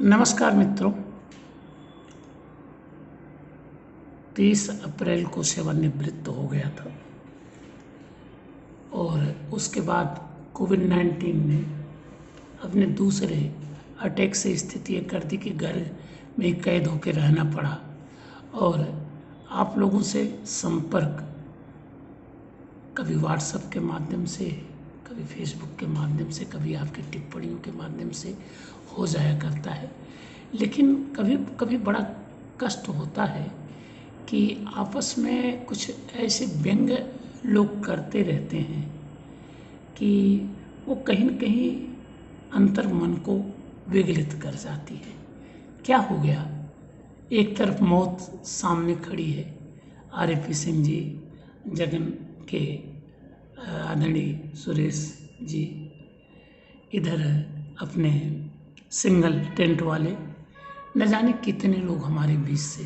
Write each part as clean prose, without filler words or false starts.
नमस्कार मित्रों। 30 अप्रैल को सेवानिवृत्त हो गया था और उसके बाद कोविड-19 ने अपने दूसरे अटैक से स्थिति ये कर दी कि घर में कैद होकर रहना पड़ा और आप लोगों से संपर्क कभी व्हाट्सएप के माध्यम से, कभी फेसबुक के माध्यम से, कभी आपकी टिप्पणियों के माध्यम से हो जाया करता है। लेकिन कभी कभी बड़ा कष्ट होता है कि आपस में कुछ ऐसे व्यंग लोग करते रहते हैं कि वो कहीं न कहीं अंतर मन को विगलित कर जाती है। क्या हो गया? एक तरफ मौत सामने खड़ी है, आरपी सिंह जी, जगन के आदरणीय सुरेश जी, इधर अपने सिंगल टेंट वाले, न जाने कितने लोग हमारे बीच से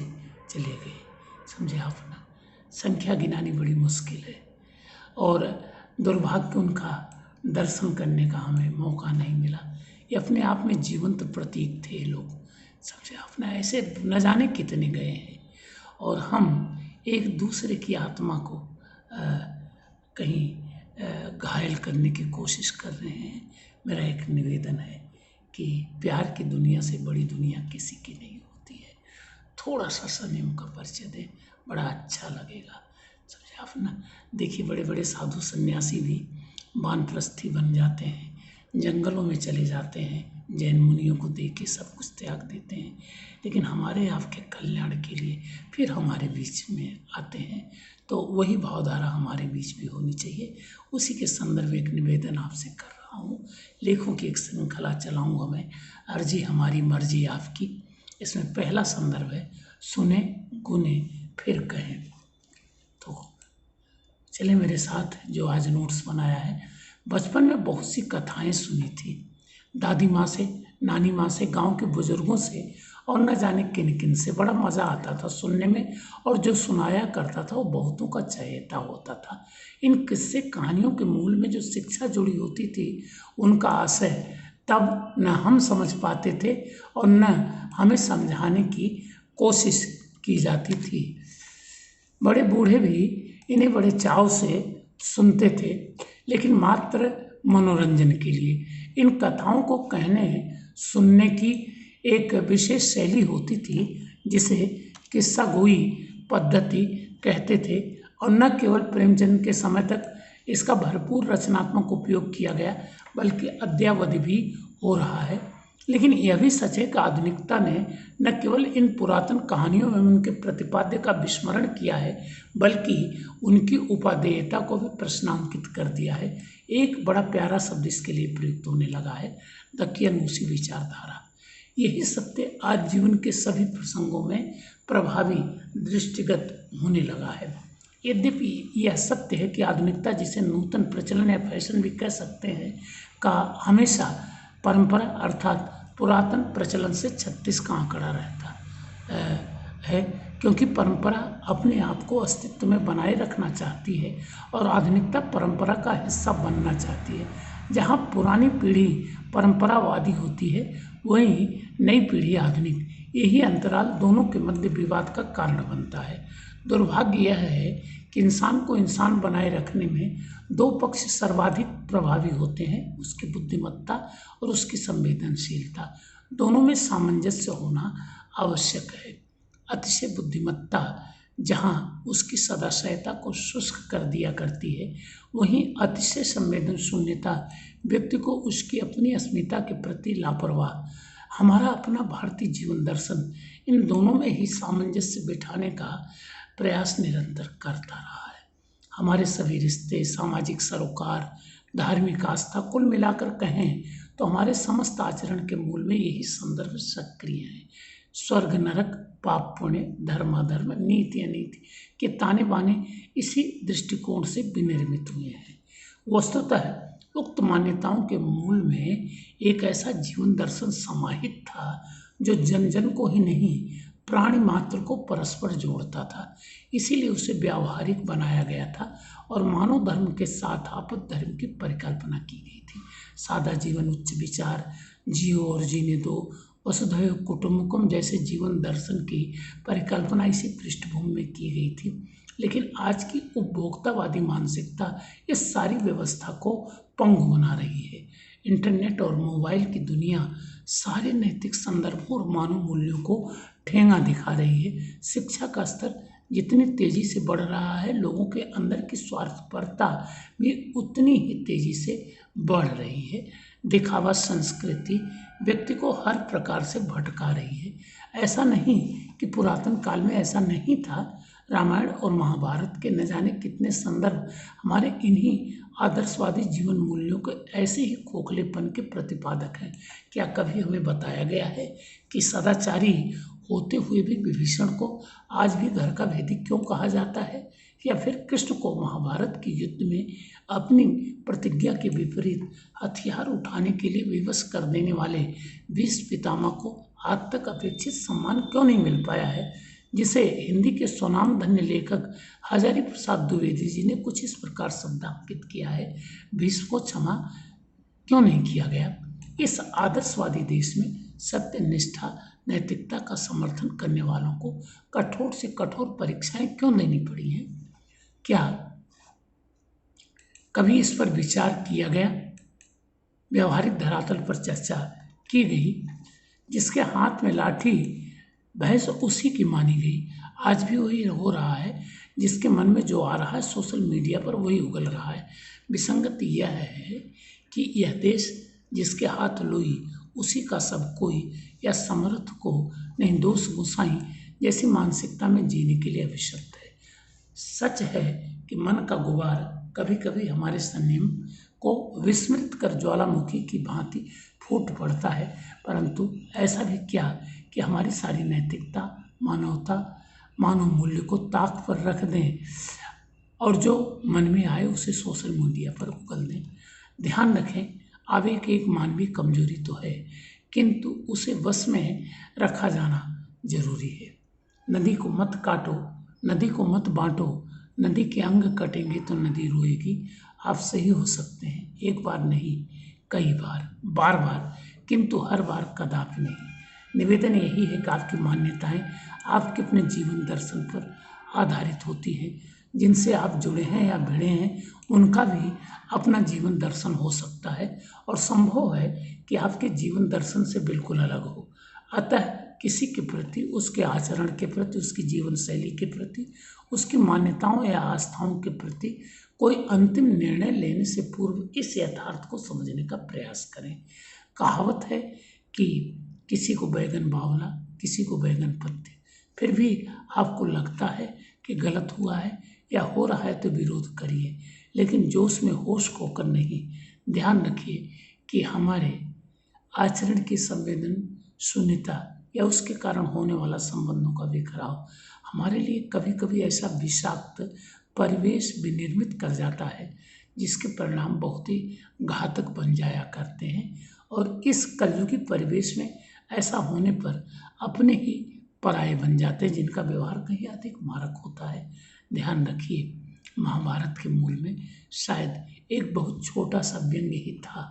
चले गए। समझे आप ना, संख्या गिनानी बड़ी मुश्किल है और दुर्भाग्य उनका दर्शन करने का हमें मौका नहीं मिला। ये अपने आप में जीवंत प्रतीक थे ये लोग। समझे आप ना, ऐसे न जाने कितने गए हैं और हम एक दूसरे की आत्मा को कहीं घायल करने की कोशिश कर रहे हैं। मेरा एक निवेदन है कि प्यार की दुनिया से बड़ी दुनिया किसी की नहीं होती है। थोड़ा सा संयम का परिचय दें, बड़ा अच्छा लगेगा। समझे आप ना। देखिए, बड़े बड़े साधु सन्यासी भी वानप्रस्थी बन जाते हैं, जंगलों में चले जाते हैं, जैन मुनियों को देख के सब कुछ त्याग देते हैं, लेकिन हमारे आपके कल्याण के लिए फिर हमारे बीच में आते हैं। तो वही भावधारा हमारे बीच भी होनी चाहिए। उसी के संदर्भ एक निवेदन आपसे कर रहा हूँ। लेखों की एक श्रृंखला चलाऊँगा मैं, अर्जी हमारी मर्जी आपकी। इसमें पहला संदर्भ है, सुने गुने फिर कहें। तो चले मेरे साथ, जो आज नोट्स बनाया है। बचपन में बहुत सी कथाएं सुनी थी, दादी माँ से, नानी माँ से, गांव के बुजुर्गों से और न जाने किन किन से। बड़ा मज़ा आता था सुनने में और जो सुनाया करता था वो बहुतों का चहेता होता था। इन किस्से कहानियों के मूल में जो शिक्षा जुड़ी होती थी, उनका आशय तब न हम समझ पाते थे और न हमें समझाने की कोशिश की जाती थी। बड़े बूढ़े भी इन्हें बड़े चाव से सुनते थे, लेकिन मात्र मनोरंजन के लिए। इन कथाओं को कहने सुनने की एक विशेष शैली होती थी, जिसे किस्सा गोई पद्धति कहते थे और न केवल प्रेमचंद के समय तक इसका भरपूर रचनात्मक उपयोग किया गया, बल्कि अद्यावधि भी हो रहा है। लेकिन यह भी सच है कि आधुनिकता ने न केवल इन पुरातन कहानियों एवं उनके प्रतिपाद्य का विस्मरण किया है, बल्कि उनकी उपादेयता को भी प्रश्नांकित कर दिया है। एक बड़ा प्यारा शब्द इसके लिए प्रयुक्त होने लगा है, दकियानूसी विचारधारा। यही सत्य आज जीवन के सभी प्रसंगों में प्रभावी दृष्टिगत होने लगा है। यद्यपि यह सत्य है कि आधुनिकता, जिसे नूतन प्रचलन या फैशन भी कह सकते हैं, का हमेशा परंपरा अर्थात पुरातन प्रचलन से 36 का आंकड़ा रहता है, क्योंकि परंपरा अपने आप को अस्तित्व में बनाए रखना चाहती है और आधुनिकता परंपरा का हिस्सा बनना चाहती है। जहाँ पुरानी पीढ़ी परंपरावादी होती है, वहीं नई पीढ़ी आधुनिक। यही अंतराल दोनों के मध्य विवाद का कारण बनता है। दुर्भाग्य यह है कि इंसान को इंसान बनाए रखने में दो पक्ष सर्वाधिक प्रभावी होते हैं, उसकी बुद्धिमत्ता और उसकी संवेदनशीलता। दोनों में सामंजस्य होना आवश्यक है। अतिशय बुद्धिमत्ता जहाँ उसकी सदाशयता को शुष्क कर दिया करती है, वहीं अतिशय संवेदनशून्यता व्यक्ति को उसकी अपनी अस्मिता के प्रति लापरवाह। हमारा अपना भारतीय जीवन दर्शन इन दोनों में ही सामंजस्य बिठाने का प्रयास निरंतर करता रहा है। हमारे सभी रिश्ते, सामाजिक सरोकार, धार्मिक आस्था, कुल मिलाकर कहें तो हमारे समस्त आचरण के मूल में यही संदर्भ सक्रिय है। स्वर्ग नरक, पाप पुण्य, धर्म अधर्म, नीति अनीति के ताने बाने इसी दृष्टिकोण से विनिर्मित हुए हैं। वस्तुतः उक्त मान्यताओं के मूल में एक ऐसा जीवन दर्शन समाहित था जो जन जन को ही नहीं, प्राणी मात्र को परस्पर जोड़ता था। इसीलिए उसे व्यावहारिक बनाया गया था और मानव धर्म के साथ आपद धर्म की परिकल्पना की गई थी। सादा जीवन, उच्च विचार, जियो और जीने दो, वसुधैव कुटुंबकम जैसे जीवन दर्शन की परिकल्पना इसी पृष्ठभूमि में की गई थी। लेकिन आज की उपभोक्तावादी मानसिकता इस सारी व्यवस्था को पंगु बना रही है। इंटरनेट और मोबाइल की दुनिया सारे नैतिक संदर्भों और मानव मूल्यों को ठेंगा दिखा रही है। शिक्षा का स्तर जितनी तेजी से बढ़ रहा है, लोगों के अंदर की स्वार्थपरता भी उतनी ही तेजी से बढ़ रही है। दिखावा संस्कृति व्यक्ति को हर प्रकार से भटका रही है। ऐसा नहीं कि पुरातन काल में ऐसा नहीं था। रामायण और महाभारत के न जाने कितने संदर्भ हमारे इन्हीं आदर्शवादी जीवन मूल्यों के ऐसे ही खोखलेपन के प्रतिपादक हैं। क्या कभी हमें बताया गया है कि सदाचारी होते हुए भी विभीषण को आज भी घर का भेदी क्यों कहा जाता है? या फिर कृष्ण को महाभारत के युद्ध में अपनी प्रतिज्ञा के विपरीत हथियार उठाने के लिए विवश कर देने वाले भीष्म पितामह को आज तक अपेक्षित सम्मान क्यों नहीं मिल पाया है, जिसे हिंदी के स्वनामधन्य लेखक हजारी प्रसाद द्विवेदी जी ने कुछ इस प्रकार शब्दांकित किया है, भीष्म को क्षमा क्यों नहीं किया गया? इस आदर्शवादी देश में सत्य, निष्ठा, नैतिकता का समर्थन करने वालों को कठोर से कठोर परीक्षाएं क्यों देनी पड़ी हैं? क्या कभी इस पर विचार किया गया? व्यवहारिक धरातल पर चर्चा की गई। जिसके हाथ में लाठी भैंस उसी की मानी गई। आज भी वही हो रहा है। जिसके मन में जो आ रहा है सोशल मीडिया पर वही उगल रहा है। विसंगति यह है कि यह देश जिसके हाथ लोई उसी का सब कोई, या समर्थ को नहीं दोष गुसाई जैसी मानसिकता में जीने के लिए अभिशप्त है। सच है कि मन का गुबार कभी कभी हमारे संयम को विस्मृत कर ज्वालामुखी की भांति फूट पड़ता है, परंतु ऐसा भी क्या कि हमारी सारी नैतिकता, मानवता, मानव मूल्य को ताक पर रख दें और जो मन में आए उसे सोशल मीडिया पर उगल दें। ध्यान रखें, आवेग एक मानवीय कमजोरी तो है, किंतु उसे वश में रखा जाना जरूरी है। नदी को मत काटो, नदी को मत बांटो, नदी के अंग कटेंगे तो नदी रोएगी। आप सही हो सकते हैं, एक बार नहीं, कई बार, बार बार, किंतु हर बार कदापि नहीं। निवेदन यही है कि आपकी मान्यताएं आपके अपने जीवन दर्शन पर आधारित होती हैं। जिनसे आप जुड़े हैं या भिड़े हैं उनका भी अपना जीवन दर्शन हो सकता है, और संभव है कि आपके जीवन दर्शन से बिल्कुल अलग हो। अतः किसी के प्रति, उसके आचरण के प्रति, उसकी जीवन शैली के प्रति, उसकी मान्यताओं या आस्थाओं के प्रति कोई अंतिम निर्णय लेने से पूर्व इस यथार्थ को समझने का प्रयास करें। कहावत है कि किसी को बैगन बावला, किसी को बैगन पत्ते। फिर भी आपको लगता है कि गलत हुआ है या हो रहा है तो विरोध करिए, लेकिन जोश में होश खोकर नहीं। ध्यान रखिए कि हमारे आचरण की संवेदन शून्यता या उसके कारण होने वाला संबंधों का बिखराव हमारे लिए कभी कभी ऐसा विषाक्त परिवेश विनिर्मित कर जाता है जिसके परिणाम बहुत ही घातक बन जाया करते हैं। और इस कलयुगी परिवेश में ऐसा होने पर अपने ही पराये बन जाते हैं, जिनका व्यवहार कहीं अधिक मारक होता है। ध्यान रखिए, महाभारत के मूल में शायद एक बहुत छोटा सा व्यंग्य ही था,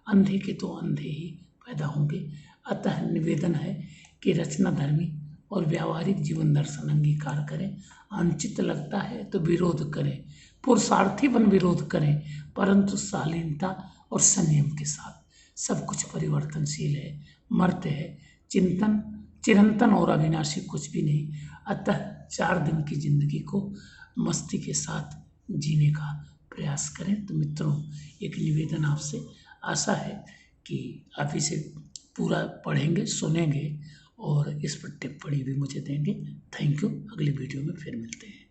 अंधे के तो अंधे ही पैदा होंगे। अतः निवेदन है कि रचनाधर्मी और व्यावहारिक जीवन दर्शन अंगीकार करें। अनुचित लगता है तो विरोध करें, पुरुषार्थी बन विरोध करें, परंतु शालीनता और संयम के साथ। सब कुछ परिवर्तनशील है, मर्त्य है, चिंतन चिरंतन और अविनाशी कुछ भी नहीं। अतः 4 दिन की जिंदगी को मस्ती के साथ जीने का प्रयास करें। तो मित्रों, एक निवेदन आपसे, आशा है कि आप इसे पूरा पढ़ेंगे, सुनेंगे और इस पर टिप्पणी भी मुझे देंगे। Thank you. अगली वीडियो में फिर मिलते हैं।